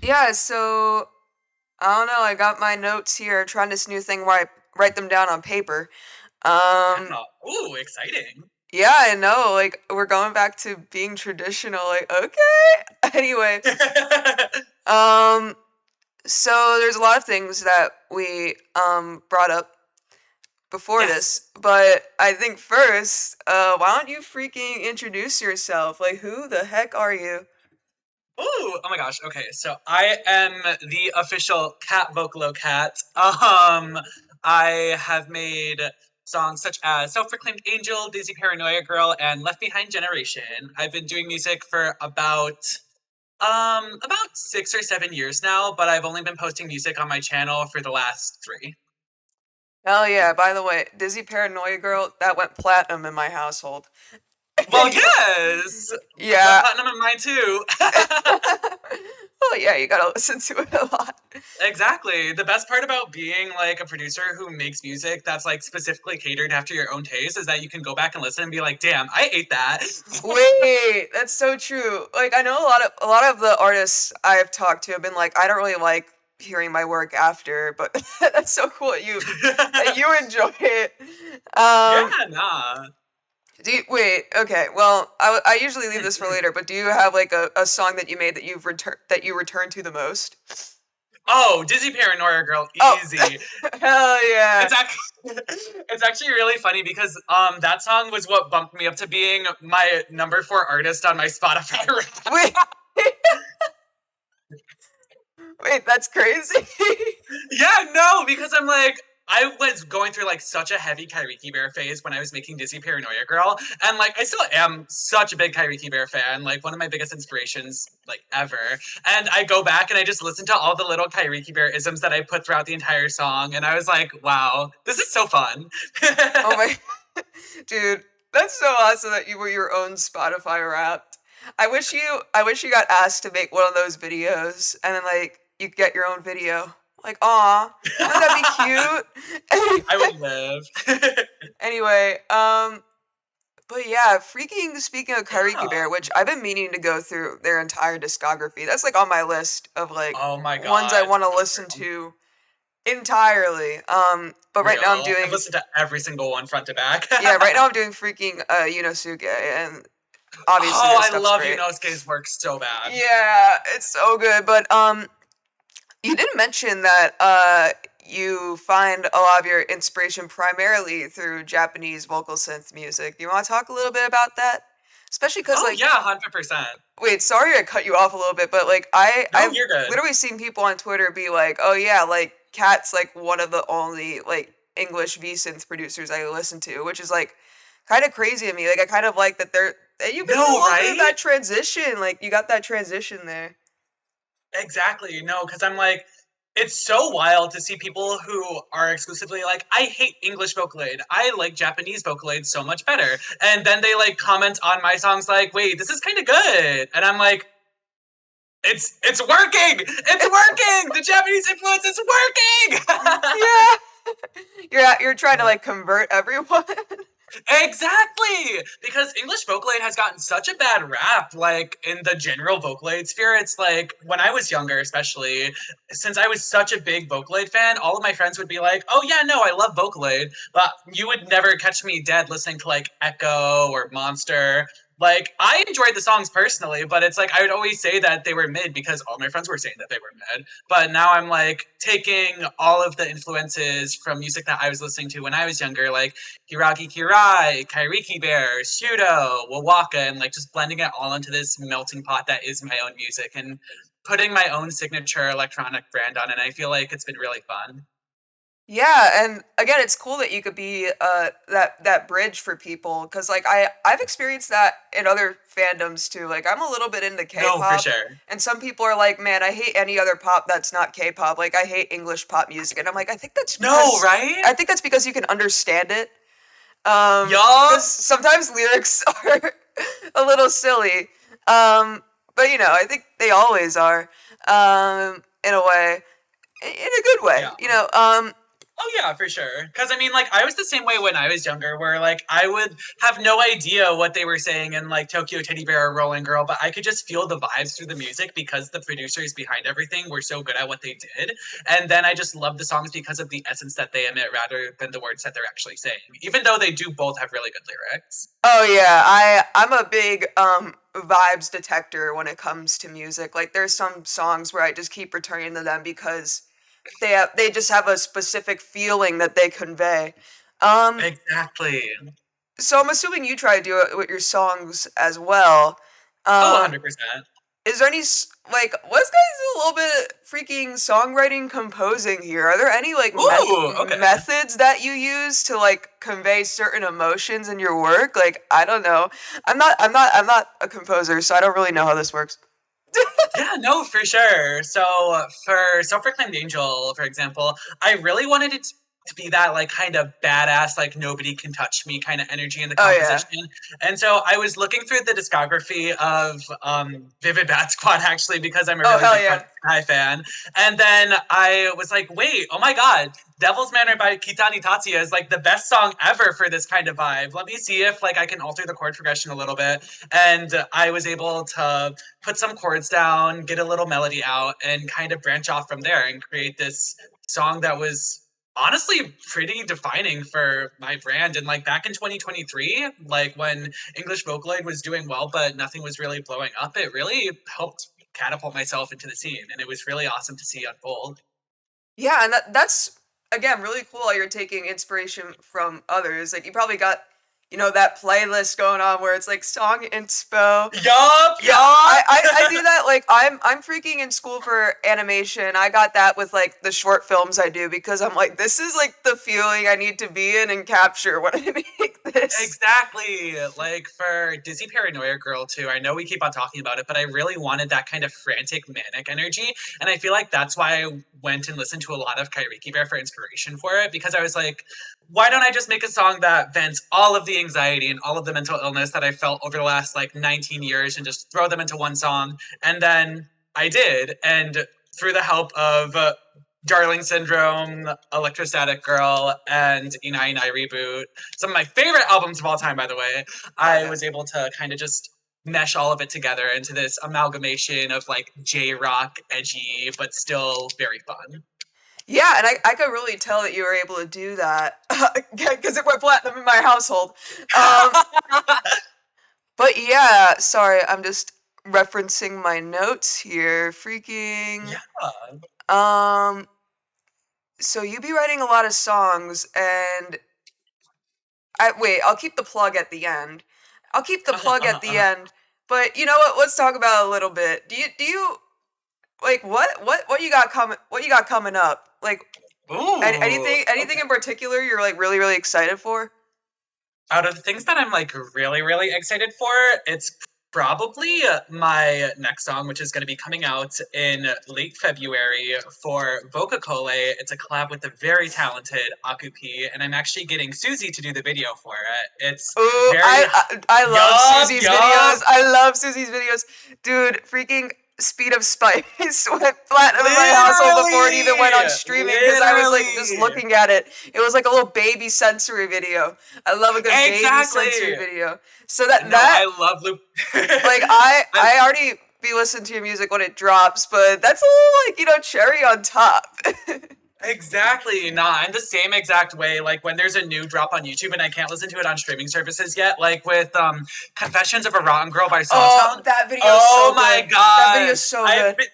Yeah, so I don't know. I got my notes here, trying this new thing where I write them down on paper. Ooh, exciting. Yeah, I know. Like we're going back to being traditional. Like okay. Anyway, um, so there's a lot of things that we brought up before Yes. this, but I think first, why don't you freaking introduce yourself? Like, who the heck are you? Ooh, oh my gosh. Okay, so I am the official cat vocalokat. I have made songs such as Self-Proclaimed Angel, Daisy Paranoia Girl, and Left Behind Generation. I've been doing music for about 6 or 7 years now, but I've only been posting music on my channel for the last 3. Hell yeah! By the way, Dizzy Paranoia Girl, that went platinum in my household. Well, yes! Yeah. Platinum in mine too. Oh yeah, you gotta listen to it a lot. Exactly. The best part about being like a producer who makes music that's like specifically catered after your own taste is that you can go back and listen and be like, damn, I ate that. Wait, that's so true. Like I know a lot of the artists I've talked to have been like, I don't really like hearing my work after, but that's so cool that you enjoy it. Yeah, nah. Wait, okay. Well, I usually leave this for later, but do you have like a song that you made that you return to the most? Oh, Dizzy Paranoia Girl, easy. Oh, hell yeah. It's actually really funny because that song was what bumped me up to being my number 4 artist on my Spotify. Wait. Wait, that's crazy. Yeah, no, because I'm like, I was going through like such a heavy Kairiki Bear phase when I was making Dizzy Paranoia Girl, and like I still am such a big Kairiki Bear fan, like one of my biggest inspirations like ever. And I go back and I just listen to all the little Kairiki Bear isms that I put throughout the entire song, and I was like, wow, this is so fun. Oh my, dude, that's so awesome that you were your own Spotify Wrapped. I wish you got asked to make one of those videos, and then like you get your own video. Like, aw, wouldn't that be cute? I would live. Anyway, but yeah, freaking speaking of Kairiki Bear, which I've been meaning to go through their entire discography. That's like on my list of like Oh my ones I god. want to listen to entirely. But right now I'm Real. doing I've listened to every single one front to back. yeah, right now I'm doing freaking Yunosuke, and obviously Oh, their I stuff's love great. Yunosuke's work so bad. Yeah, it's so good. But you did mention that you find a lot of your inspiration primarily through Japanese vocal synth music. You want to talk a little bit about that? Especially because Oh like yeah, 100%. wait, sorry I cut you off a little bit, but like No, I've you're good. literally seen people on Twitter be like, "Oh yeah, like Cat's like one of the only like English V-synth producers I listen to," which is like kind of crazy to me. Like I kind of like that you've been No, going through right? that transition. Like you got that transition there. Exactly. No, because I'm like, it's so wild to see people who are exclusively like, I hate English Vocaloid. I like Japanese Vocaloid so much better. And then they like comment on my songs like, wait, this is kind of good. And I'm like, it's working! It's working! The Japanese influence is working! Yeah. You're trying to like convert everyone. Exactly! Because English Vocaloid has gotten such a bad rap, like, in the general Vocaloid sphere. It's like, when I was younger, especially, since I was such a big Vocaloid fan, all of my friends would be like, oh yeah, no, I love Vocaloid, but you would never catch me dead listening to, like, Echo or Monster. Like, I enjoyed the songs personally, but it's like, I would always say that they were mid because all my friends were saying that they were mid. But now I'm, like, taking all of the influences from music that I was listening to when I was younger, like, Hiragi Kirai, Kairiki Bear, Shudo, Wawaka, and like just blending it all into this melting pot that is my own music and putting my own signature electronic brand on it. And I feel like it's been really fun. Yeah, and again, it's cool that you could be that bridge for people because like I've experienced that in other fandoms too. Like I'm a little bit into No, for K-pop, sure. and some people are like, "Man, I hate any other pop that's not K-pop. Like I hate English pop music." And I'm like, No, right? I think that's because you can understand it. Because Yup. sometimes lyrics are a little silly. But you know, I think they always are. In a way, in a good way. Yeah. You know. Oh yeah, for sure. Because I mean, like, I was the same way when I was younger, where like I would have no idea what they were saying in like Tokyo Teddy Bear or Rolling Girl, but I could just feel the vibes through the music because the producers behind everything were so good at what they did. And then I just love the songs because of the essence that they emit rather than the words that they're actually saying, even though they do both have really good lyrics. Oh yeah, I'm a big vibes detector when it comes to music. Like there's some songs where I just keep returning to them because they just have a specific feeling that they convey. Um Exactly. so I'm assuming you try to do it with your songs as well. Oh, Um 100%. is there any like let's guys do a little bit of freaking songwriting composing here. Are there any like Ooh, okay. methods that you use to like convey certain emotions in your work? Like I don't know. I'm not a composer, so I don't really know how this works. Yeah, no, for sure. So for Self-Proclaimed Angel, for example, I really wanted it to be that like kind of badass, like nobody can touch me kind of energy in the Oh yeah. composition. And so I was looking through the discography of Vivid Bat Squad actually because I'm a Oh really hell big yeah. French Sky fan. And then I was like, wait, oh my god, Devil's Manor by Kitani Tatsuya is like the best song ever for this kind of vibe. Let me see if like I can alter the chord progression a little bit. And I was able to put some chords down, get a little melody out, and kind of branch off from there and create this song that was honestly pretty defining for my brand. And like back in 2023, like when English Vocaloid was doing well, but nothing was really blowing up, it really helped catapult myself into the scene. And it was really awesome to see unfold. Yeah, and that's again really cool how you're taking inspiration from others. Like you probably got, that playlist going on where it's like song inspo. Yup, Yeah, I, yup. I I do that. Like I'm freaking in school for animation. I got that with like the short films I do because I'm like, this is like the feeling I need to be in and capture when I make this. Exactly. Like for Disney Paranoia Girl too. I know we keep on talking about it, but I really wanted that kind of frantic manic energy. And I feel like that's why I went and listened to a lot of Kairiki Bear for inspiration for it, because I was like, why don't I just make a song that vents all of the anxiety and all of the mental illness that I felt over the last like 19 years and just throw them into one song? And then I did. And through the help of Darling Syndrome, Electrostatic Girl, and Inai Inai Reboot, some of my favorite albums of all time, by the way, Oh I yeah. was able to kind of just mesh all of it together into this amalgamation of like J rock, edgy, but still very fun. Yeah, and I could really tell that you were able to do that because it went platinum in my household. Um, but yeah, sorry, I'm just referencing my notes here. Freaking. Yeah. Um, so you be writing a lot of songs, and I'll keep the plug at the end. I'll keep the Uh-huh, plug uh-huh, at the uh-huh. end. But you know what? Let's talk about it a little bit. Do you like what you got coming? What you got coming up? Like Ooh, anything okay. in particular you're like really excited for? Out of the things that I'm like really excited for, it's probably my next song, which is going to be coming out in late February for Vocacole. It's a collab with the very talented Akupi, and I'm actually getting Susie to do the video for it. It's Ooh, very I love yup, Susie's videos. yup, I love Susie's videos. Dude, freaking Speed of Spice went platinum in my household before it even went literally, on streaming because I was like just literally, looking at it. It was like a little baby sensory video. I love a good baby sensory exactly. video. So that No, that I love Loop. like I I I already be listening to your music when it drops, but that's a little like, cherry on top. Exactly. Nah, I'm the same exact way. Like when there's a new drop on YouTube and I can't listen to it on streaming services yet, like with Confessions of a Rotten Girl by Oh, Sawtone. that video is Oh so my good. That video god. is so good.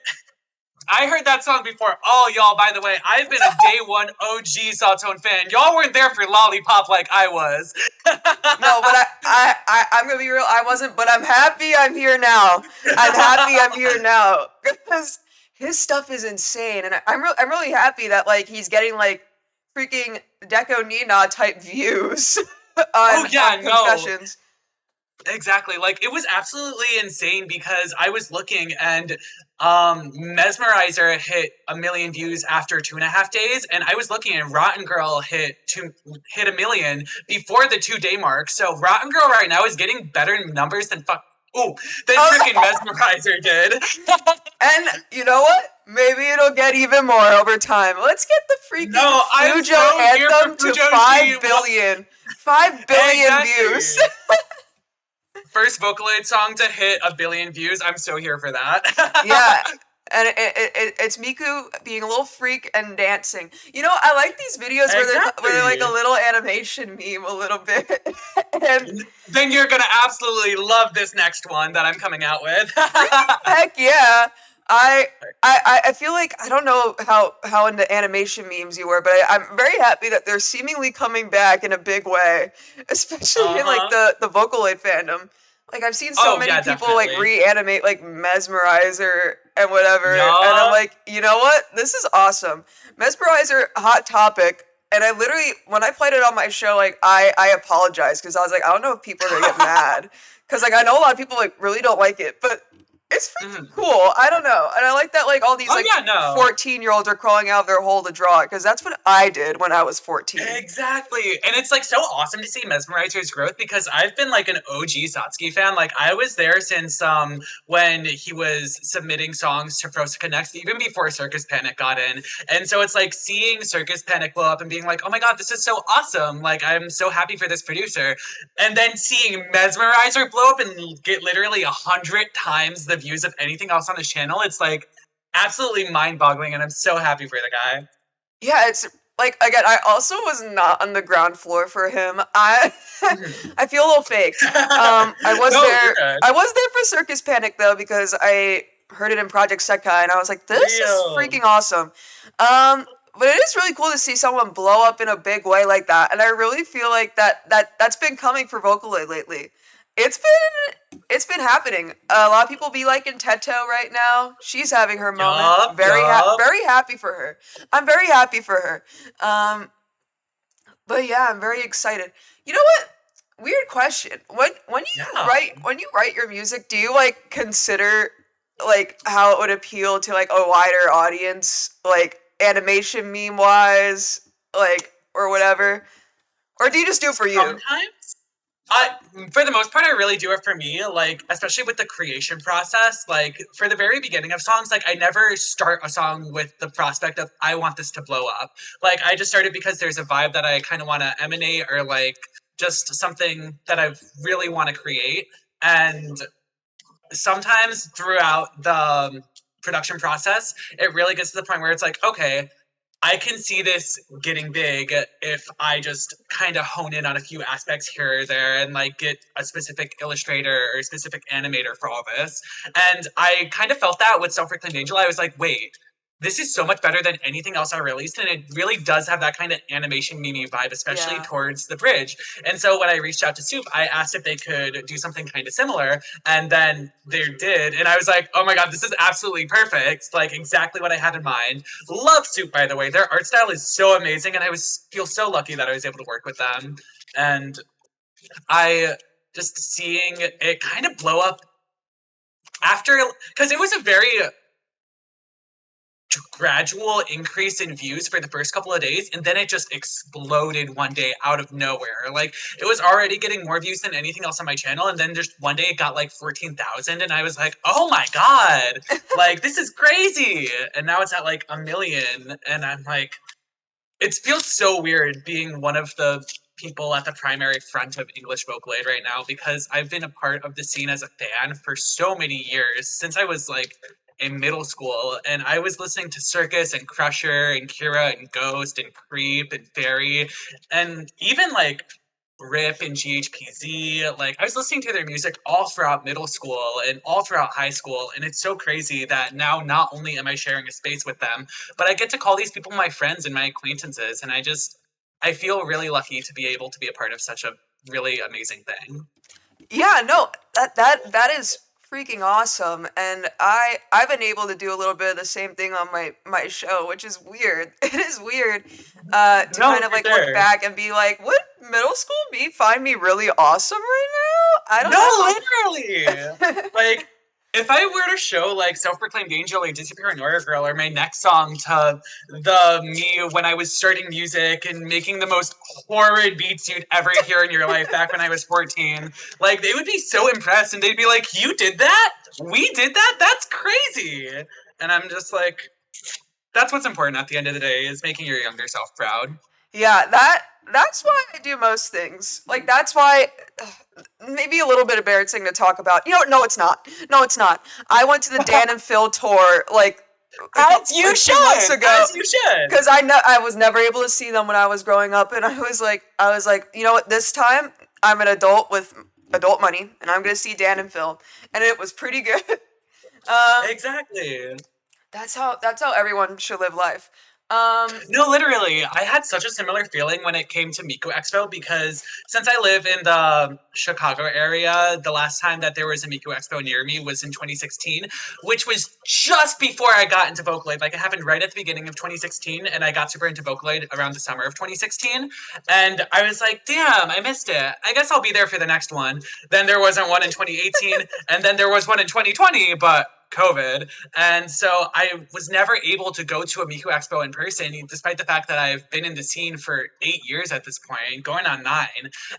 I heard that song before. Oh y'all, by the way, I've been a day one OG Sawtone fan. Y'all weren't there for Lollipop like I was. No, but I'm gonna be real. I wasn't, but I'm happy I'm here now. I'm happy I'm here now because his stuff is insane, and I'm really happy that like he's getting like freaking Deco Nina type views Oh on yeah, no. Confessions. Exactly. Like it was absolutely insane because I was looking and Mesmerizer hit 1 million views after 2.5 days, and I was looking and Rotten Girl hit 1 million before the 2 day mark. So Rotten Girl right now is getting better numbers than than Oh, freaking Mesmerizer did. and you know what? Maybe it'll get even more over time. Let's get the freaking No, I'm Fujo so here for anthem to Fujoshi. 5 billion. 5 billion Exactly. views. First Vocaloid song to hit 1 billion views. I'm so here for that. Yeah. And it's Miku being a little freak and dancing. You know, I like these videos where they're like a Exactly. little animation meme a little bit. And Then you're gonna absolutely love this next one that I'm coming out with. heck yeah. I feel like I don't know how into animation memes you were, but I'm very happy that they're seemingly coming back in a big way, especially in like Uh-huh. the Vocaloid fandom. Like I've seen so Oh, many yeah, people like definitely. reanimate like Mesmerizer and whatever, and I'm Yup. like, you know what? This is awesome. Mesmerizer, hot topic. And I literally, when I played it on my show, like I apologized because I was like, I don't know if people are gonna get mad because like I know a lot of people like really don't like it, but it's freaking Mhm. cool. I don't know. And I like that like all these Oh, like yeah, no. 14-year-olds are crawling out of their hole to draw it because that's what I did when I was 14. Exactly. And it's like so awesome to see Mesmerizer's growth because I've been like an OG Satsuki fan. Like I was there since when he was submitting songs to Frosika Next, even before Circus Panic got in. And so it's like seeing Circus Panic blow up and being like, oh my god, this is so awesome. Like I'm so happy for this producer. And then seeing Mesmerizer blow up and get literally 100 times the views of anything else on his channel, it's like absolutely mind-boggling, and I'm so happy for the guy. Yeah, it's like again, I also was not on the ground floor for him. I Mhm. I feel a little fake. I was No, you're there. good. I was there for Circus Panic though because I heard it in Project Sekai and I was like, this is Real. freaking awesome. But it is really cool to see someone blow up in a big way like that, and I really feel like that's been coming for Vocaloid lately. It's been happening. A lot of people be liking Teto right now. She's having her moment. Yup, yup. Very happy for her. I'm very happy for her. But yeah, I'm very excited. You know what? Weird question. Yeah. When you write your music, do you like consider like how it would appeal to like a wider audience, like animation meme wise, like or whatever? Or do you just do it for you? Sometimes. I, for the most part, I really do it for me. Like, especially with the creation process. Like, for the very beginning of songs, like I never start a song with the prospect of I want this to blow up. Like, I just started because there's a vibe that I kind of want to emanate, or like just something that I really want to create. And sometimes throughout the production process, it really gets to the point where it's like, okay, I can see this getting big if I just kind of hone in on a few aspects here or there and like get a specific illustrator or a specific animator for all this. And I kind of felt that with Self-Proclaimed Angel. I was like, wait, this is so much better than anything else I released, and it really does have that kind of animation meme vibe, especially Yeah. towards the bridge. And so when I reached out to Soup, I asked if they could do something kind of similar, and then they did, and I was like, oh my god, this is absolutely perfect, like exactly what I had in mind. Love Soup, by the way. Their art style is so amazing, and feel so lucky that I was able to work with them. And I just seeing it kind of blow up after, because it was a very gradual increase in views for the first couple of days, and then it just exploded one day out of nowhere. Like it was already getting more views than anything else on my channel, and then just one day it got like 14,000, and I was like, oh my god, like this is crazy. And now it's at like 1 million, and I'm like, it feels so weird being one of the people at the primary front of English Vocaloid right now, because I've been a part of the scene as a fan for so many years, since I was like in middle school, and I was listening to Circus and Crusher and Kira and Ghost and Creep and Fairy, and even like Rip and GHPZ. Like I was listening to their music all throughout middle school and all throughout high school, and it's so crazy that now not only am I sharing a space with them, but I get to call these people my friends and my acquaintances, and I feel really lucky to be able to be a part of such a really amazing thing. Yeah, no, that is freaking awesome, and I've been able to do a little bit of the same thing on my show, which is weird. It is weird, to No, kind of for like look sure. back and be like, would middle school me find me really awesome right now? I No, literally. don't know. Like, if I were to show like Self-Proclaimed Angel or Disney Paranoia Girl or my next song to the me when I was starting music and making the most horrid beats you'd ever hear in your life back when I was 14, like they would be so impressed and they'd be like, you did that? We did that? That's crazy. And I'm just like, That's what's important at the end of the day, is making your younger self proud. Yeah, that's why I do most things. Like that's why maybe a little bit embarrassing to talk about. No, it's not. No, it's not. I went to the Dan and Phil tour like As you like 2 months should. ago As you should. because I was never able to see them when I was growing up, and I was like, you know what? This time I'm an adult with adult money, and I'm gonna see Dan and Phil, and it was pretty good. Exactly. That's how everyone should live life. Um, No, literally, I had such a similar feeling when it came to Miku Expo, because since I live in the Chicago area, the last time that there was a Miku Expo near me was in 2016, which was just before I got into Vocaloid. Like, it happened right at the beginning of 2016, and I got super into Vocaloid around the summer of 2016. And I was like, damn, I missed it. I guess I'll be there for the next one. Then there wasn't one in 2018, and then there was one in 2020, but COVID. And so I was never able to go to a Miku Expo in person, despite the fact that I've been in the scene for 8 years at this point, going on 9.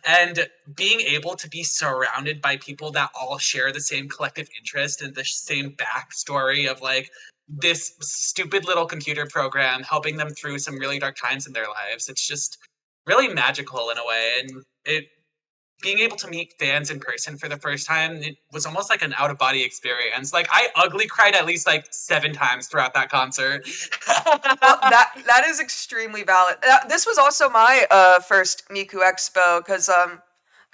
And being able to be surrounded by people that all share the same collective interest and the same backstory of like this stupid little computer program helping them through some really dark times in their lives. It's just really magical in a way. And it being able to meet fans in person for the first time, it was almost like an out of body experience. Like, I ugly cried at least like 7 times throughout that concert. well, that is extremely valid. This was also my first Miku Expo because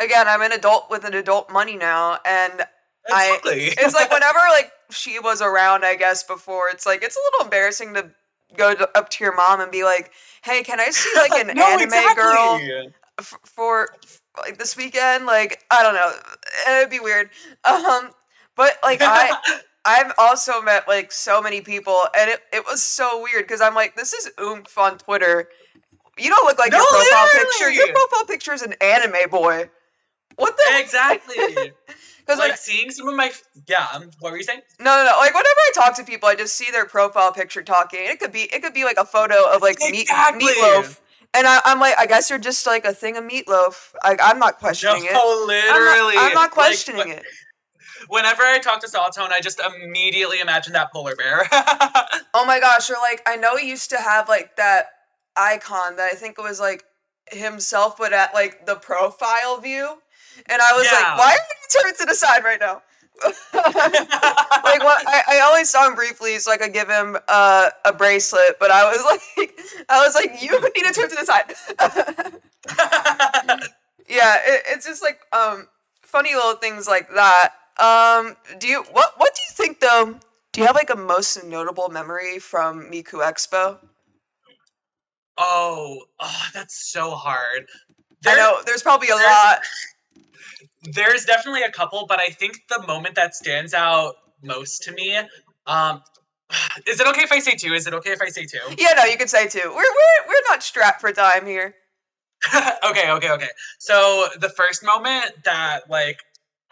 again, I'm an adult with an adult money now, and Exactly. it's like whenever like she was around, I guess before, it's like it's a little embarrassing to up to your mom and be like, "Hey, can I see like an No, anime girl exactly. for like this weekend?" Like I don't know, it'd be weird. But like I've also met like so many people, and it was so weird because I'm like, this is oomph on Twitter. You don't look like No, your profile picture. Your literally. profile picture is an anime boy. What the? Exactly. Because Like, seeing some of my, yeah, what were you saying? no. Like whenever I talk to people, I just see their profile picture talking. It could be like a photo of like Exactly. meatloaf, and I'm like, I guess you're just like a thing of meatloaf. I'm not questioning it. No, literally. I'm not Like, questioning it. whenever I talk to Sawtone, I just immediately imagine that polar bear. Oh my gosh, or like I know he used to have like that icon that I think it was like himself, but at like the profile view. And I was like, Yeah. why are you turned to the side right now? Like what I only saw him briefly so I could give him a bracelet, but I was like, you need to turn to the side. Yeah, it's just like funny little things like that. What do you think though? Do you have like a most notable memory from Miku Expo? Oh, that's so hard. I know there's probably a lot. There's definitely a couple, but I think the moment that stands out most to me, um, is it okay if I say 2? Is it okay if I say 2? Yeah, no, you could say too. We're not strapped for time here. Okay. So the first moment that like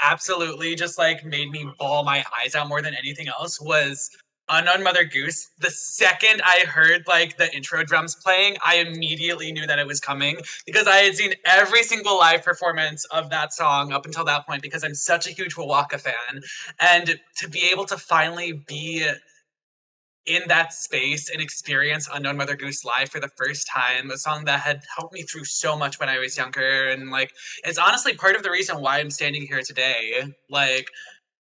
absolutely just like made me bawl my eyes out more than anything else was Unknown Mother Goose. The second I heard like the intro drums playing, I immediately knew that it was coming, because I had seen every single live performance of that song up until that point, because I'm such a huge Wawaka fan. And to be able to finally be in that space and experience Unknown Mother Goose live for the first time, a song that had helped me through so much when I was younger, and like it's honestly part of the reason why I'm standing here today. Like,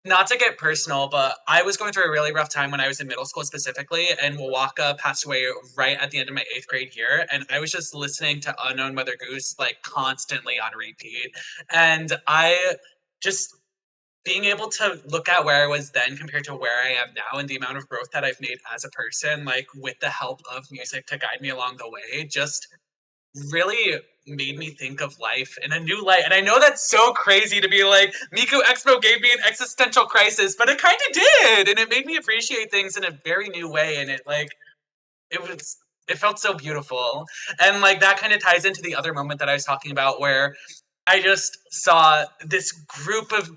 not to get personal, but I was going through a really rough time when I was in middle school specifically, and Wawaka passed away right at the end of my 8th grade year, and I was just listening to Unknown Mother Goose like constantly on repeat. And I just being able to look at where I was then compared to where I am now, and the amount of growth that I've made as a person, like with the help of music to guide me along the way, just really made me think of life in a new light. And I know that's so crazy to be like, Miku Expo gave me an existential crisis, but it kind of did. And it made me appreciate things in a very new way. And it felt so beautiful. And like that kind of ties into the other moment that I was talking about, where I just saw this group of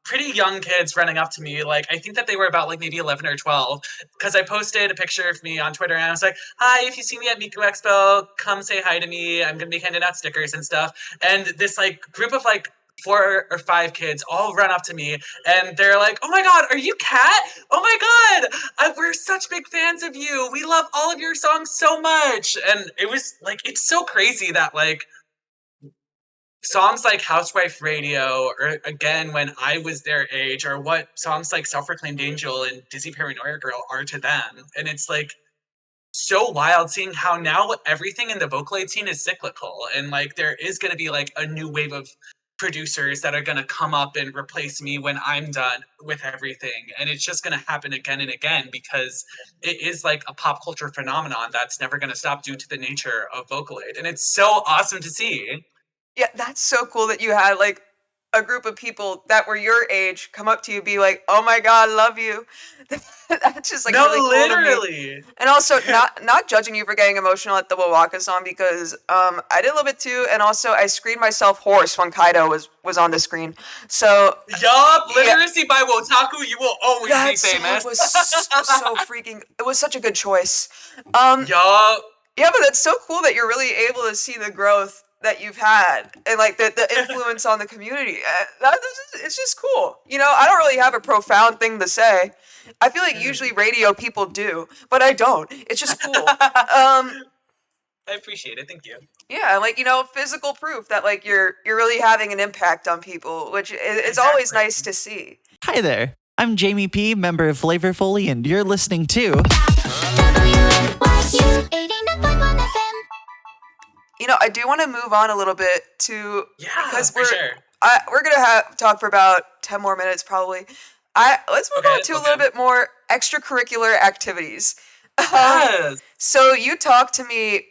pretty young kids running up to me. Like, I think that they were about like maybe 11 or 12, because I posted a picture of me on Twitter, and I was like, hi, if you see me at Miku Expo, come say hi to me. I'm going to be handing out stickers and stuff. And this like group of like 4 or 5 kids all run up to me and they're like, "Oh my god, are you Kat? Oh my god, we're such big fans of you. We love all of your songs so much." And it was like, it's so crazy that like songs like Housewife Radio, or again when I was their age, or what songs like Self-Proclaimed Angel and Dizzy Paranoia Girl are to them. And it's like so wild seeing how now everything in the Vocaloid scene is cyclical, and like there is going to be like a new wave of producers that are going to come up and replace me when I'm done with everything, and it's just going to happen again and again because it is like a pop culture phenomenon that's never going to stop due to the nature of Vocaloid, and it's so awesome to see. Yeah, that's so cool that you had like a group of people that were your age come up to you, be like, "Oh my god, love you." That's just like No, really cool to me. literally. And also, not judging you for getting emotional at the Wawaka song, because I did a little bit too, and also I screamed myself hoarse when Kaido was on the screen. So Yup, yeah, Literacy by Wotaku, you will always that be song famous. was so freaking. It was such a good choice. Yup. Yeah, but that's so cool that you're really able to see the growth that you've had and like the influence on the community. It's just cool. You know, I don't really have a profound thing to say. I feel like usually radio people do, but I don't. It's just cool. I appreciate it. Thank you. Yeah, like, you know, physical proof that like you're really having an impact on people, which is always Exactly. nice to see. Hi there. I'm Jamie P, member of Flavorfully, and you're listening to You know, I do want to move on a little bit to Yeah, because for sure. we're gonna talk for about 10 more minutes probably. Let's move Okay, on to a little bit more extracurricular activities. Yes. So you talked to me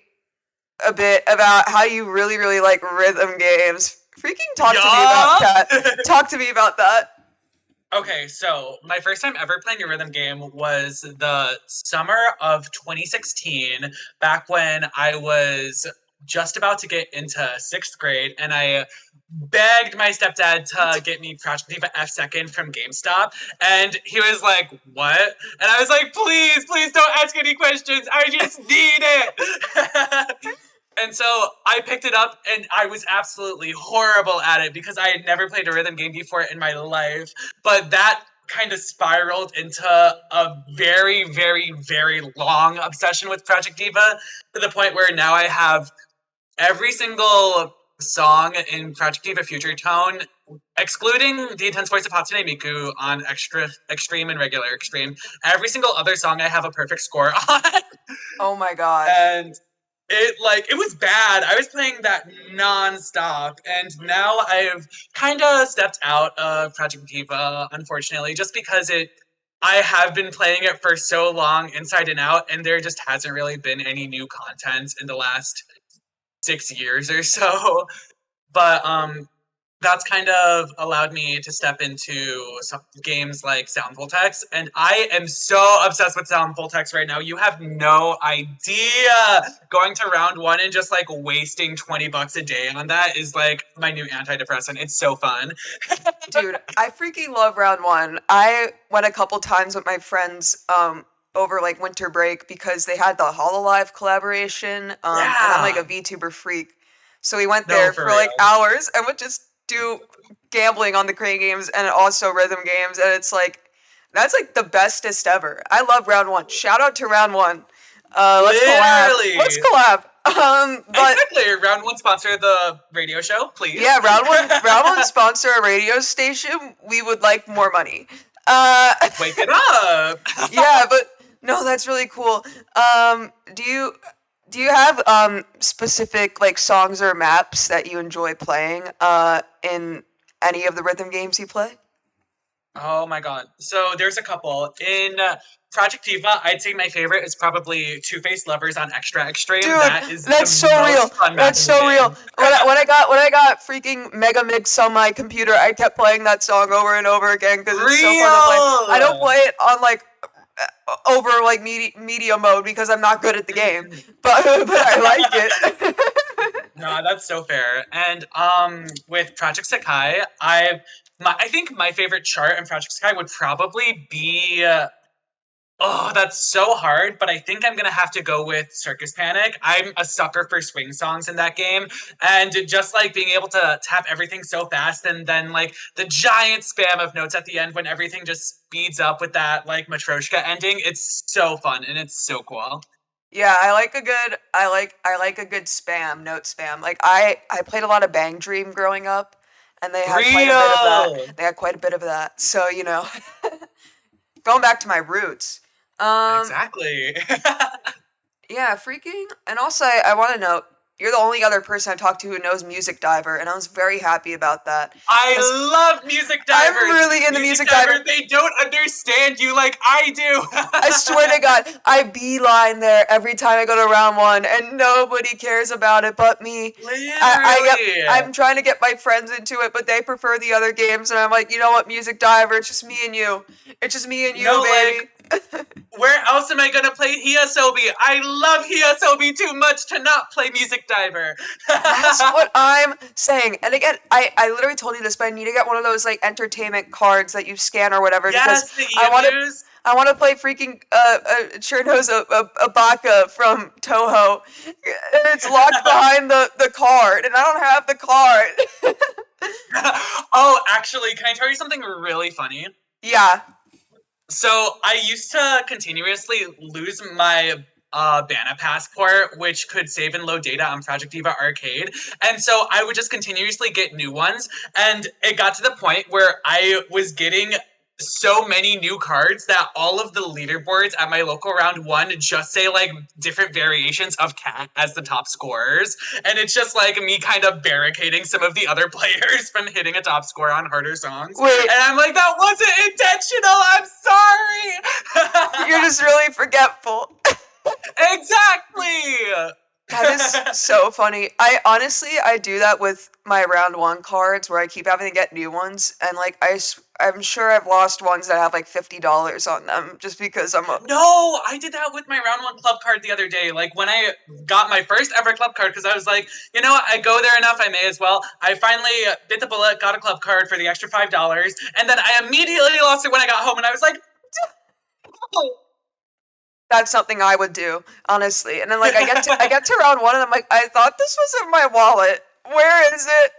a bit about how you really, really like rhythm games. Freaking talk to me about that. Talk to me about that. Okay, so my first time ever playing a rhythm game was the summer of 2016, back when I was just about to get into 6th grade, and I begged my stepdad to get me Project Diva F2nd from GameStop, and he was like, "What?" And I was like, "Please, please don't ask any questions. I just need it." And so I picked it up, and I was absolutely horrible at it because I had never played a rhythm game before in my life. But that kind of spiraled into a very, very, very long obsession with Project Diva, to the point where now I have every single song in Project Diva Future Tone, excluding the intense voice of Hatsune Miku on Extra Extreme and Regular Extreme. Every single other song I have a perfect score on. Oh my god. And it was bad. I was playing that nonstop, and now I've kind of stepped out of Project Diva, unfortunately, just because I have been playing it for so long inside and out, and there just hasn't really been any new content in the last 6 years or so. But that's kind of allowed me to step into some games like Sound Voltex, and I am so obsessed with Sound Voltex right now. You have no idea. Going to round 1 and just like wasting $20 a day on that is like my new antidepressant. It's so fun. Dude, I freaking love round 1. I went a couple times with my friends over like winter break because they had the Hololive collaboration. And I'm like a VTuber freak. So we went there for like hours and would just do gambling on the crane games and also rhythm games, and it's like that's like the bestest ever. I love round 1. Shout out to round 1. Let's collab. But exactly, round 1 sponsor the radio show, please. Yeah, round 1 sponsor a radio station. We would like more money. Wake it up. Yeah, but no, that's really cool. Do you have specific like songs or maps that you enjoy playing in any of the rhythm games you play? Oh my god. So there's a couple. In Project Diva, I'd say my favorite is probably Two-Faced Lovers on Extra Extreme. Dude, that's the so real. That's so real. When I got freaking Mega Mix on my computer, I kept playing that song over and over again because it's so fun to play. I don't play it on like over like media mode because I'm not good at the game, but I like it. No, that's so fair. And with Project Sakai, I think my favorite chart in Project Sakai would probably be Oh, that's so hard, but I think I'm gonna have to go with Circus Panic. I'm a sucker for swing songs in that game, and just like being able to tap everything so fast, and then like the giant spam of notes at the end when everything just speeds up with that like Matryoshka ending. It's so fun and it's so cool. Yeah, I like a good spam, note spam. Like I played a lot of Bang Dream growing up, and they had quite a bit of Real. that. They had quite a bit of that. So, going back to my roots. Exactly. Yeah, freaking. And also, I want to note, you're the only other person I talked to who knows Music Diver, and I was very happy about that. 'cause I love Music Divers. I'm really into Music Diver. They don't understand you like I do. I swear to God, I beeline there every time I go to round one, and nobody cares about it but me. Literally. I'm trying to get my friends into it, but they prefer the other games, and I'm like, you know what, Music Diver, it's just me and you. It's just me and you, No, baby. Where else am I gonna play Hyasobi? I love Hyasobi too much to not play Music Diver. That's what I'm saying. And again, I literally told you this, but I need to get one of those like entertainment cards that you scan or whatever Yes, because the emus. I want to play freaking Cherno's Abaka from Toho. And it's locked behind the card, and I don't have the card. Oh, actually, can I tell you something really funny? Yeah. So I used to continuously lose my Bana passport, which could save and load data on Project Diva Arcade. And so I would just continuously get new ones. And it got to the point where I was getting so many new cards that all of the leaderboards at my local round one just say like different variations of cat as the top scorers. And it's just like me kind of barricading some of the other players from hitting a top score on harder songs. Wait. And I'm like, that wasn't intentional. I'm sorry. You're just really forgetful. Exactly. That is so funny. I do that with my round one cards where I keep having to get new ones, and like I'm sure I've lost ones that have like $50 on them just because I'm a No, I did that with my round one club card the other day. Like when I got my first ever club card, because I was like, you know what, I go there enough, I may as well. I finally bit the bullet, got a club card for the extra $5, and then I immediately lost it when I got home, and I was like, oh. That's something I would do, honestly. And then like I get to round one and I'm like, I thought this was in my wallet. Where is it?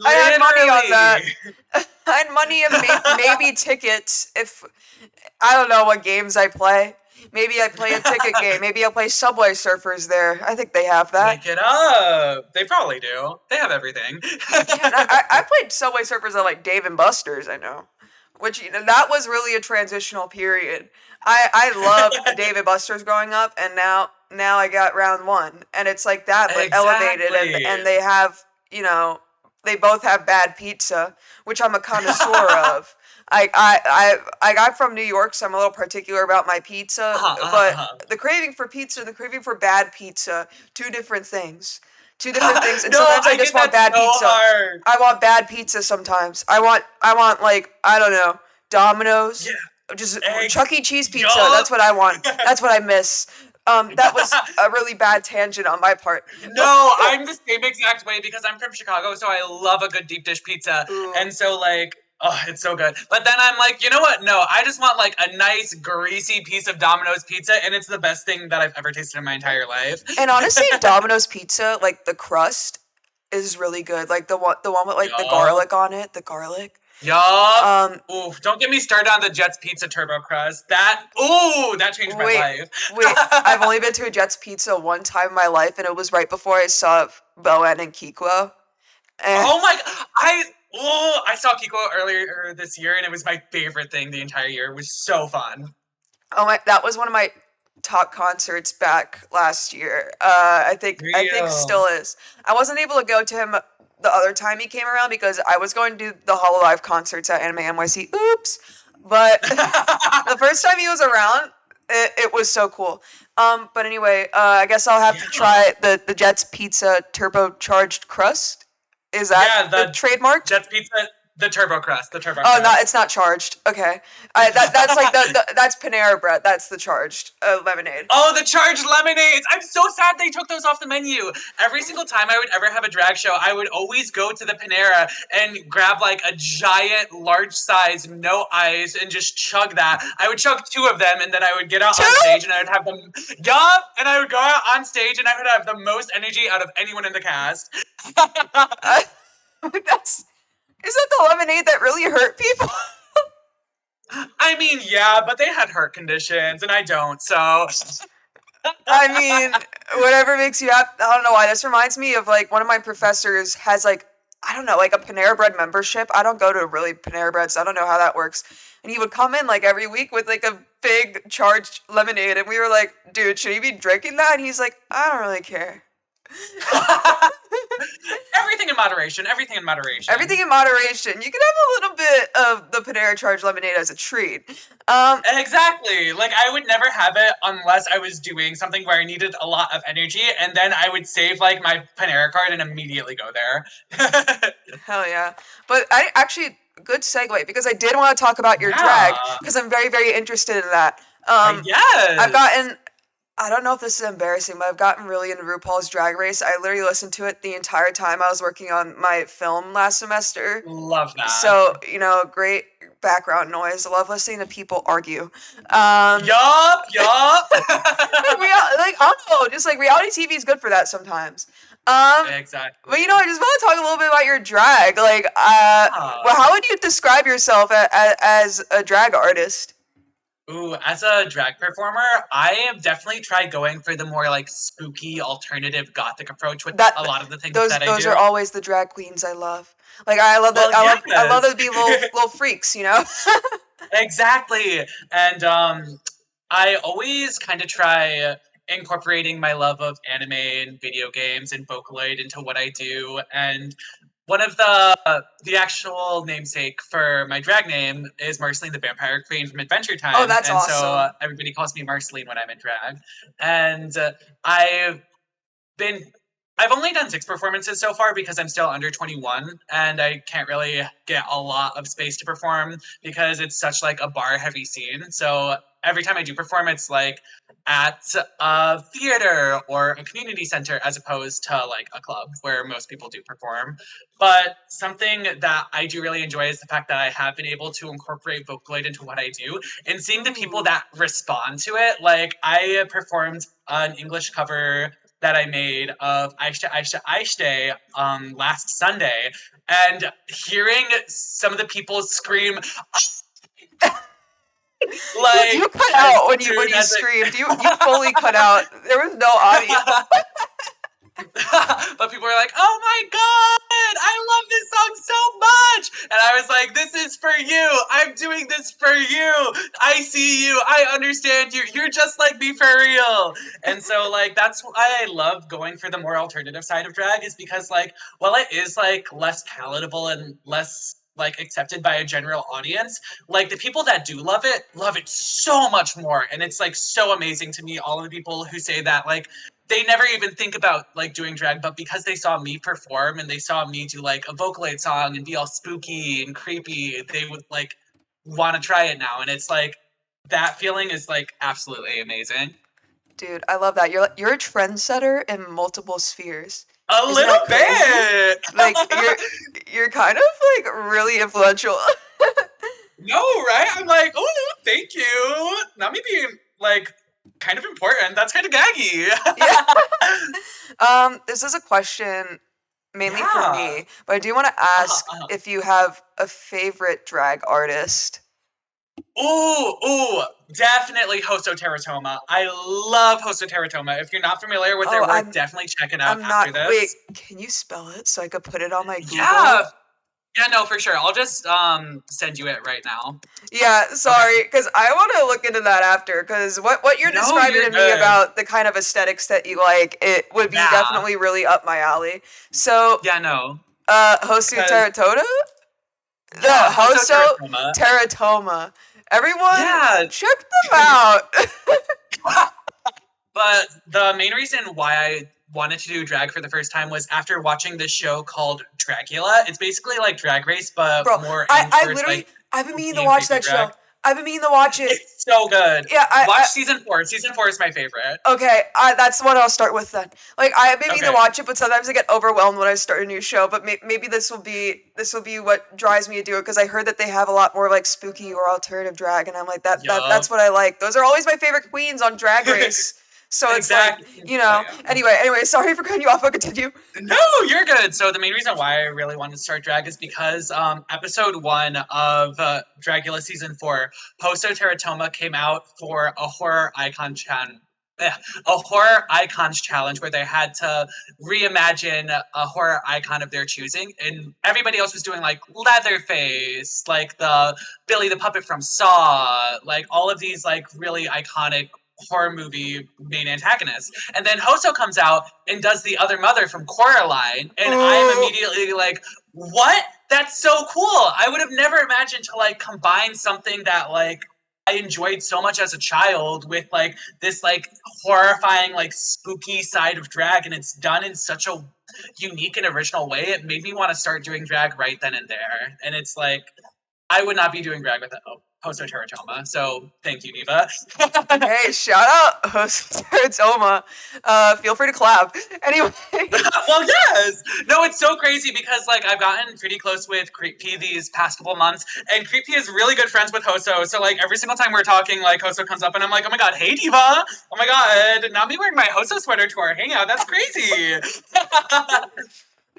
I had money on that. I had money and maybe tickets if I don't know what games I play. Maybe I play a ticket game. Maybe I'll play Subway Surfers there. I think they have that. Make it up. They probably do. They have everything. Yeah, I played Subway Surfers at like Dave and Buster's, I know. Which, that was really a transitional period. I loved Dave and Buster's growing up, and now I got round one. And it's like that, but elevated. And they have, they both have bad pizza, which I'm a connoisseur of. I'm from New York, so I'm a little particular about my pizza. But the craving for pizza and the craving for bad pizza, two different things. Two different things. And No, sometimes I just want bad so pizza. hard. I want bad pizza sometimes. I want like, I don't know, Domino's. Yeah. Just Eggs. Chuck E. Cheese pizza. Yup. That's what I want. That's what I miss. That was a really bad tangent on my part. No, I'm the same exact way because I'm from Chicago, so I love a good deep dish pizza. Ooh. And so like, oh, it's so good. But then I'm like, you know what? No, I just want like a nice greasy piece of Domino's pizza, and it's the best thing that I've ever tasted in my entire life. And honestly, Domino's pizza, like the crust is really good. Like the one with like the Yup. garlic on it, the garlic. Yup. Ooh, don't get me started on the Jets Pizza Turbo Crust. That changed my life. Wait, I've only been to a Jets Pizza one time in my life, and it was right before I saw Bowen and Kikwo. And Oh my! I saw Kiko earlier this year, and it was my favorite thing the entire year. It was so fun. that was one of my top concerts back last year. I think Real. still is. I wasn't able to go to him the other time he came around because I was going to do the Hololive concerts at Anime NYC. Oops. But the first time he was around, it was so cool. But anyway, I guess I'll have to try the Jets Pizza turbocharged crust. Is that the trademark? Jets Pizza The turbo crust. Oh, it's not charged. Okay, that's like that's Panera Bread. That's the charged lemonade. Oh, the charged lemonades! I'm so sad they took those off the menu. Every single time I would ever have a drag show, I would always go to the Panera and grab like a giant, large size, no ice, and just chug that. I would chug 2 of them, and then I would get out on stage, and I would have them. Yup! And I would go out on stage, and I would have the most energy out of anyone in the cast. Is that the lemonade that really hurt people? I mean, yeah, but they had heart conditions, and I don't, so. I mean, whatever makes you happy. I don't know why. This reminds me of, like, one of my professors has, like, I don't know, like a Panera Bread membership. I don't go to really Panera Bread, so I don't know how that works. And he would come in, like, every week with, like, a big charged lemonade, and we were like, dude, should he be drinking that? And he's like, I don't really care. Everything in moderation. You can have a little bit of the Panera charged lemonade as a treat. Exactly. Like, I would never have it unless I was doing something where I needed a lot of energy, and then I would save, like, my Panera card and immediately go there. Hell yeah. But I actually, good segue, because I did want to talk about your drag, because I'm very, very interested in that. Yes. I don't know if this is embarrassing, but I've gotten really into RuPaul's Drag Race. I literally listened to it the entire time I was working on my film last semester. Love that. So, great background noise. I love listening to people argue. Yup. I don't know, just like reality TV is good for that sometimes. Exactly. But I just want to talk a little bit about your drag. Like, well, how would you describe yourself as a drag artist? Ooh, as a drag performer, I have definitely tried going for the more like spooky, alternative, gothic approach with a lot of the things that I do. Those are always the drag queens I love. Like I love that. I love to be little freaks, Exactly, and I always kind of try incorporating my love of anime and video games and Vocaloid into what I do, and one of the actual namesake for my drag name is Marceline the Vampire Queen from Adventure Time. Oh, that's awesome. So everybody calls me Marceline when I'm in drag. And I've only done 6 performances so far because I'm still under 21 and I can't really get a lot of space to perform because it's such like a bar heavy scene. So every time I do perform, it's like at a theater or a community center as opposed to like a club where most people do perform. But something that I do really enjoy is the fact that I have been able to incorporate Vocaloid into what I do and seeing the people that respond to it. Like I performed an English cover that I made of Aishte Aishte Aishte last Sunday and hearing some of the people scream like you cut out when you screamed. You fully cut out. There was no audio. But people were like, "Oh my god, I love this song so much!" And I was like, "This is for you. I'm doing this for you. I see you. I understand you. You're just like me for real." And so, like, that's why I love going for the more alternative side of drag, is because, like, while it is like less palatable and less like accepted by a general audience, like the people that do love it so much more. And it's like so amazing to me, all of the people who say that like they never even think about like doing drag, but because they saw me perform and they saw me do like a Vocaloid song and be all spooky and creepy, they would like want to try it now. And it's like that feeling is like absolutely amazing. Dude, I love that. You're a trendsetter in multiple spheres. A little bit. Like you're kind of like really influential. No, right? I'm like, oh, thank you. Not me being like kind of important. That's kind of gaggy. Yeah. This is a question mainly for me, but I do want to ask if you have a favorite drag artist. Ooh, definitely Hosto Teratoma. I love Hosto Teratoma. If you're not familiar with their work, definitely check it out after this. Wait, can you spell it so I could put it on my Google? Yeah, no, for sure. I'll just send you it right now. Yeah, sorry, because I want to look into that after, because what you're describing to me about the kind of aesthetics that you like, it would be definitely really up my alley. So, Hosto Teratoma? Yeah, Hosto Teratoma. Everyone, check them out. But the main reason why I wanted to do drag for the first time was after watching this show called Dragula. It's basically like Drag Race, but Bro, more aimed I towards literally, like I've been meaning to spooky and watch creepy that show. drag. I've been meaning to watch it. It's so good. Yeah, Watch season 4. Season 4 is my favorite. Okay, that's what I'll start with then. Like, I maybe Okay. to watch it, but sometimes I get overwhelmed when I start a new show. But maybe this will be what drives me to do it, because I heard that they have a lot more like spooky or alternative drag, and I'm like that's what I like. Those are always my favorite queens on Drag Race. So it's Exactly. like, you know. Yeah. Anyway, sorry for cutting you off. I'll continue. No, you're good. So the main reason why I really wanted to start drag is because episode 1 of Dragula season 4, Hoso Teratoma came out for a horror icon a horror icons challenge where they had to reimagine a horror icon of their choosing, and everybody else was doing like Leatherface, like the Billy the Puppet from Saw, like all of these like really iconic horror movie main antagonists. And then Hoso comes out and does the other mother from Coraline, and I'm immediately like, what? That's so cool. I would have never imagined to like combine something that like I enjoyed so much as a child with like this like horrifying like spooky side of drag, and it's done in such a unique and original way. It made me want to start doing drag right then and there. And it's like I would not be doing drag without Hoso Teratoma. So thank you, Neva. Hey, shout out Hoso Teratoma. Feel free to clap. Anyway. Well, yes. No, it's so crazy because like I've gotten pretty close with Creepy these past couple months, and Creepy is really good friends with Hoso. So like every single time we're talking, like Hoso comes up and I'm like, oh my god, hey Diva. Oh my god, not me wearing my Hoso sweater to our hangout. That's crazy.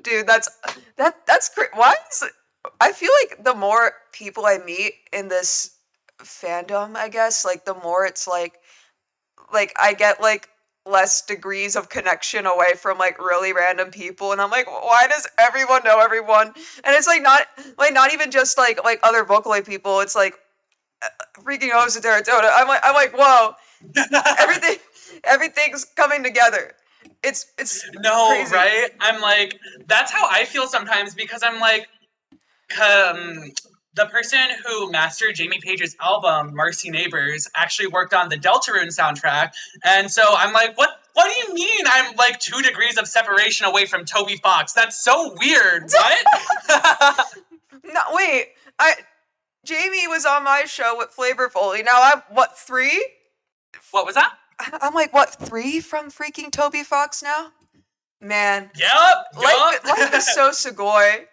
Dude, that's why is it? I feel like the more people I meet in this fandom, I guess, like the more it's like I get like less degrees of connection away from like really random people, and I'm like, why does everyone know everyone? And it's like not even just like other Vocaloid people. It's like freaking Hoso Teratoma. I'm like, whoa, everything's coming together. It's no, crazy. Right? I'm like, that's how I feel sometimes because I'm like, the person who mastered Jamie Paige's album, Marcy Neighbors, actually worked on the Deltarune soundtrack. And so I'm like, what do you mean I'm like 2 degrees of separation away from Toby Fox? That's so weird. What? No, wait. Jamie was on my show with Flavorfully. Now I'm, what, 3? What was that? I'm like, what, 3 from freaking Toby Fox now? Man. Yep. Life is so Sugoi.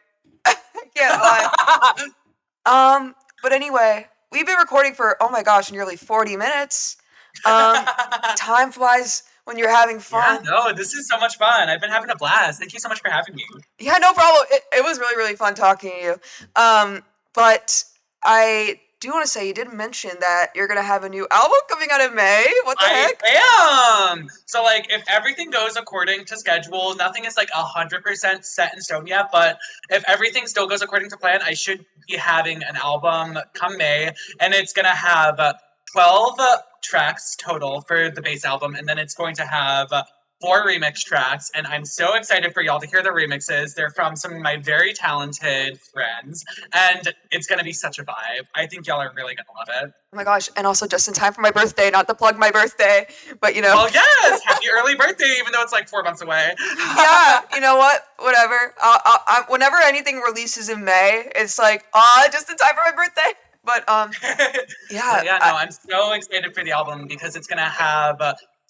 I can't lie. But anyway, we've been recording for, oh my gosh, nearly 40 minutes. Time flies when you're having fun. Yeah, no, this is so much fun. I've been having a blast. Thank you so much for having me. Yeah, no problem. It was really, really fun talking to you. But I do want to say you did mention that you're going to have a new album coming out in May. What the heck? I am! So, like, if everything goes according to schedule, nothing is, like, 100% set in stone yet, but if everything still goes according to plan, I should be having an album come May, and it's going to have 12 tracks total for the base album, and then it's going to have 4 remix tracks, and I'm so excited for y'all to hear the remixes. They're from some of my very talented friends, and it's going to be such a vibe. I think y'all are really going to love it. Oh my gosh, and also just in time for my birthday, not to plug my birthday, but you know. Well, yes! Happy early birthday, even though it's like 4 months away. Yeah, you know what? Whatever. Whenever anything releases in May, it's like, just in time for my birthday. But, yeah. Yeah, no, I'm so excited for the album because it's going to have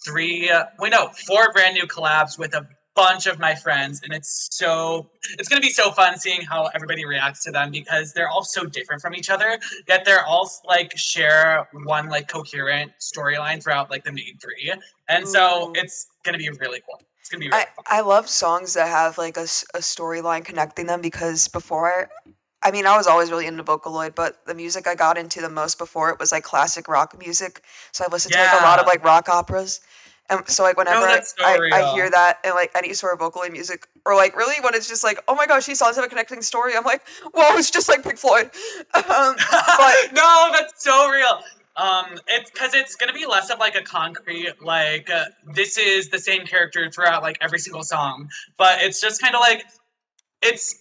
4 brand new collabs with a bunch of my friends, and it's going to be so fun seeing how everybody reacts to them because they're all so different from each other, yet they're all like share one like coherent storyline throughout like the main 3, and so it's going to be really cool. It's going to be really fun. I love songs that have like a storyline connecting them, because before I was always really into Vocaloid, but the music I got into the most before it was like classic rock music. So I listened to like a lot of like rock operas. And so like whenever I hear that and like any sort of Vocaloid music, or like really when it's just like, oh my gosh, these songs have a connecting story, I'm like, whoa, it's just like Pink Floyd. But no, that's so real. It's because it's gonna be less of like a concrete like this is the same character throughout like every single song, but it's just kind of like it's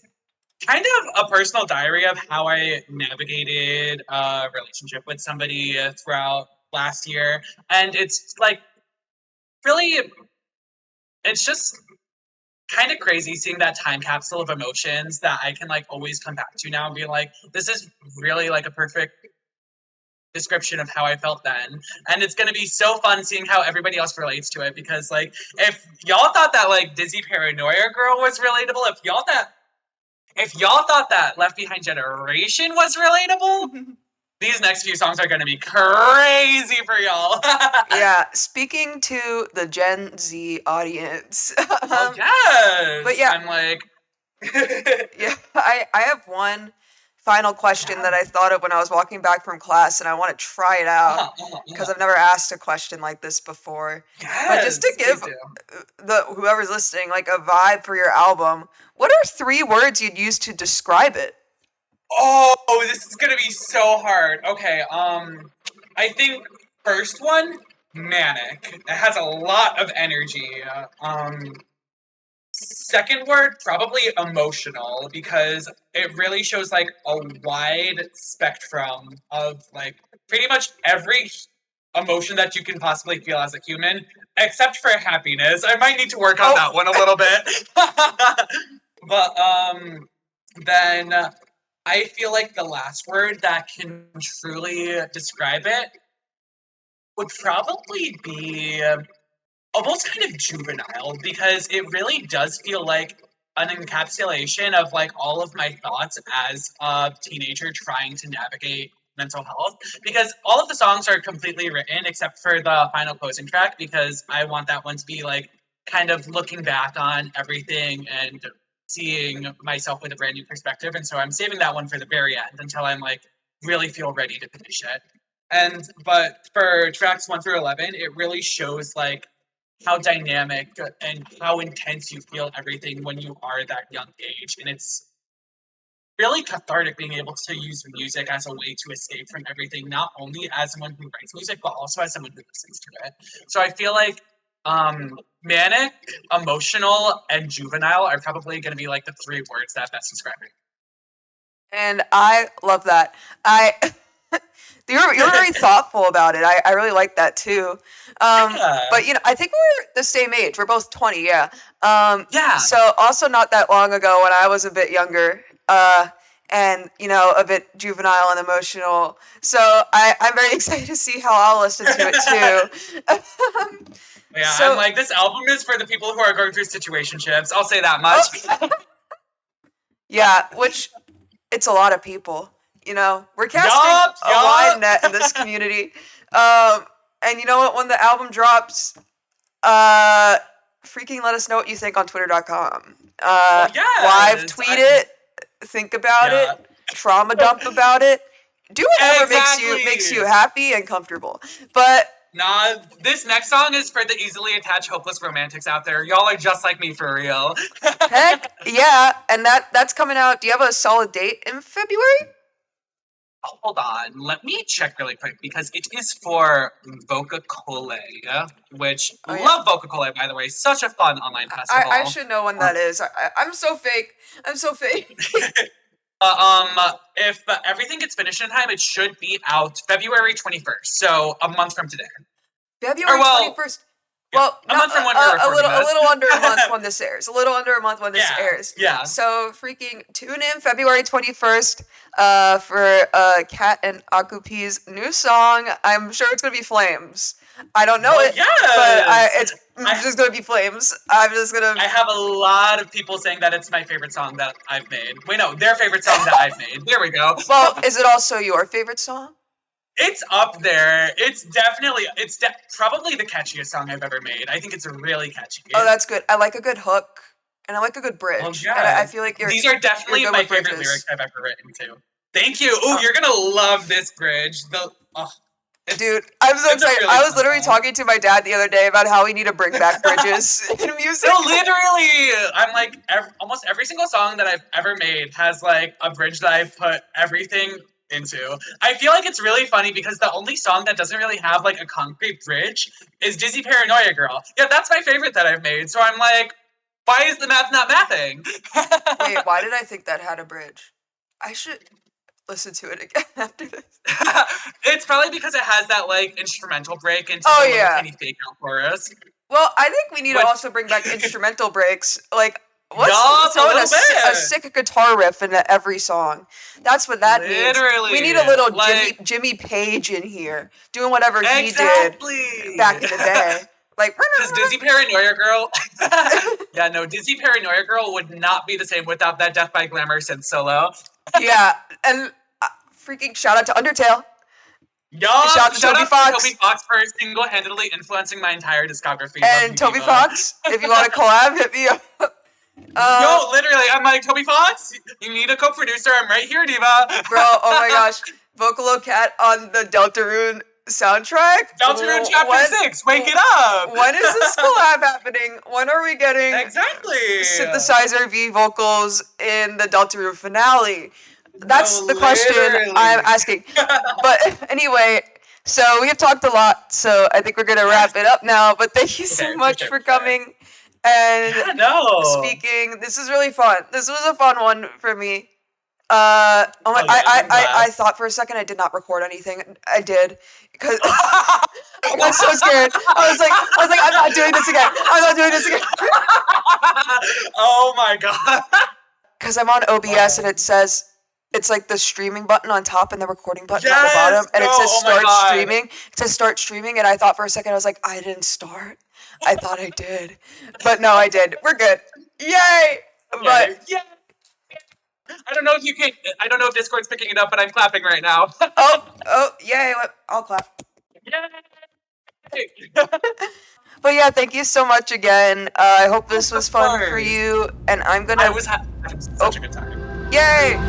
kind of a personal diary of how I navigated a relationship with somebody throughout last year. And it's like really it's just kind of crazy seeing that time capsule of emotions that I can like always come back to now and be like, this is really like a perfect description of how I felt then. And it's gonna be so fun seeing how everybody else relates to it, because like if y'all thought that like Dizzy Paranoia Girl was relatable, if y'all thought that Left Behind Generation was relatable, these next few songs are gonna be crazy for y'all. Yeah, speaking to the Gen Z audience. Oh yes. But yeah. I'm like Yeah, I have one final question that I thought of when I was walking back from class, and I want to try it out because I've never asked a question like this before. But just to Yes, give please do. the whoever's listening like a vibe for your album, what are 3 words you'd use to describe it? Oh, this is gonna be so hard. Okay, I think first one, manic. It has a lot of energy. Second word, probably emotional, because it really shows like a wide spectrum of like pretty much every emotion that you can possibly feel as a human, except for happiness. I might need to work on that one a little bit. But then I feel like the last word that can truly describe it would probably be almost kind of juvenile, because it really does feel like an encapsulation of like all of my thoughts as a teenager trying to navigate mental health, because all of the songs are completely written except for the final closing track, because I want that one to be like kind of looking back on everything and seeing myself with a brand new perspective, and so I'm saving that one for the very end until I'm like really feel ready to finish it. But for tracks 1 through 11, it really shows like how dynamic and how intense you feel everything when you are that young age. And it's really cathartic being able to use music as a way to escape from everything, not only as someone who writes music, but also as someone who listens to it. So I feel like manic, emotional, and juvenile are probably going to be like the 3 words that best describe it. And I love that. You're very thoughtful about it. I really like that too. But you know, I think we're the same age. We're both 20, yeah. Yeah. So also not that long ago when I was a bit younger, and you know, a bit juvenile and emotional. So I'm very excited to see how I'll listen to it too. Yeah, So- I'm like, this album is for the people who are going through situationships. I'll say that much. Yeah, which it's a lot of people. You know, we're casting Yup, a wide net in this community. And you know what? When the album drops, freaking let us know what you think on twitter.com. yes. Live tweet it, think about it, trauma dump about it. Do whatever makes you happy and comfortable. But nah, this next song is for the easily attached hopeless romantics out there. Y'all are just like me for real. heck yeah, and that's coming out. Do you have a solid date in February? Hold on, let me check really quick, because it is for Vocaloid, which love Vocaloid, by the way. Such a fun online festival. I should know when that is. I'm so fake. I'm so fake. If everything gets finished in time, it should be out February 21st, so a month from today. February 21st. Well, a month from when we're recording a little under a month when this airs. A little under a month when this airs. Yeah. So freaking tune in February 21st for Kat and Akupi's new song. I'm sure it's gonna be Flames. I don't know it, yes. but it's just gonna be Flames. I'm just gonna. I have a lot of people saying that it's my favorite song that I've made. Wait, no, their favorite song that I've made. There we go. Well, is it also your favorite song? It's up there. It's definitely, probably the catchiest song I've ever made. I think it's really catchy. Oh, that's good. I like a good hook, and I like a good bridge. Oh, yeah. And I feel like these are definitely my favorite lyrics I've ever written too. Thank you. Ooh, you're gonna love this bridge. Dude, I'm so excited. Really I was literally talking to my dad the other day about how we need to bring back bridges in music. No, literally. I'm like, almost every single song that I've ever made has like a bridge that I've put everything into. I feel like it's really funny because the only song that doesn't really have like a concrete bridge is Dizzy Paranoia Girl. Yeah, that's my favorite that I've made. So I'm like, why is the math not mathing? Wait, why did I think that had a bridge? I should listen to it again after this. It's probably because it has that like instrumental break into Oh, the little yeah. tiny fake out chorus. Well, I think we need to But- also bring back instrumental breaks. Like, Yup, what's a throwing little a bit. sick guitar riff into every song? That's what that means. We need a little Literally, Jimmy Page in here doing whatever he exactly. did back in the day. Like, Because Dizzy Paranoia Girl, yeah, no, Dizzy Paranoia Girl would not be the same without that Death by Glamour synth solo. yeah, and freaking shout out to Undertale. Yo, Shout out to Toby Fox. Toby Fox for single-handedly influencing my entire discography. Love And you, Toby Diva. Fox, if you want to collab, hit me up. Yo, literally, I'm like, Toby Fox, you need a co-producer, I'm right here, Diva. Bro, oh my gosh. Vocalokat on the Deltarune soundtrack? Deltarune Chapter When- 6, wake it up! When is this collab happening? When are we getting Exactly! synthesizer V vocals in the Deltarune finale? That's No, the question literally. I'm asking. But anyway, so we have talked a lot, so I think we're going to wrap it up now. But thank you so Okay, much okay, for okay. coming and Yeah, no. speaking. This is really fun. This was a fun one for me. Oh my, Oh, yeah, I'm glad. I thought for a second I did not record anything. I did because I was so scared. I was like, I'm not doing this again. I'm not doing this again. Oh my god. Because I'm on OBS and it says it's like the streaming button on top and the recording button on the Yes, bottom, and it no, says oh my start God. streaming. It says start streaming, and I thought for a second I was like, I didn't start. I thought I did, but no, I did. We're good. Yay! But yeah. I don't know if you can. I don't know if Discord's picking it up, but I'm clapping right now. yay! I'll clap. Yay! But yeah, thank you so much again. I hope this was Of fun for course. you, and I'm gonna. I was having such a good time. Yay!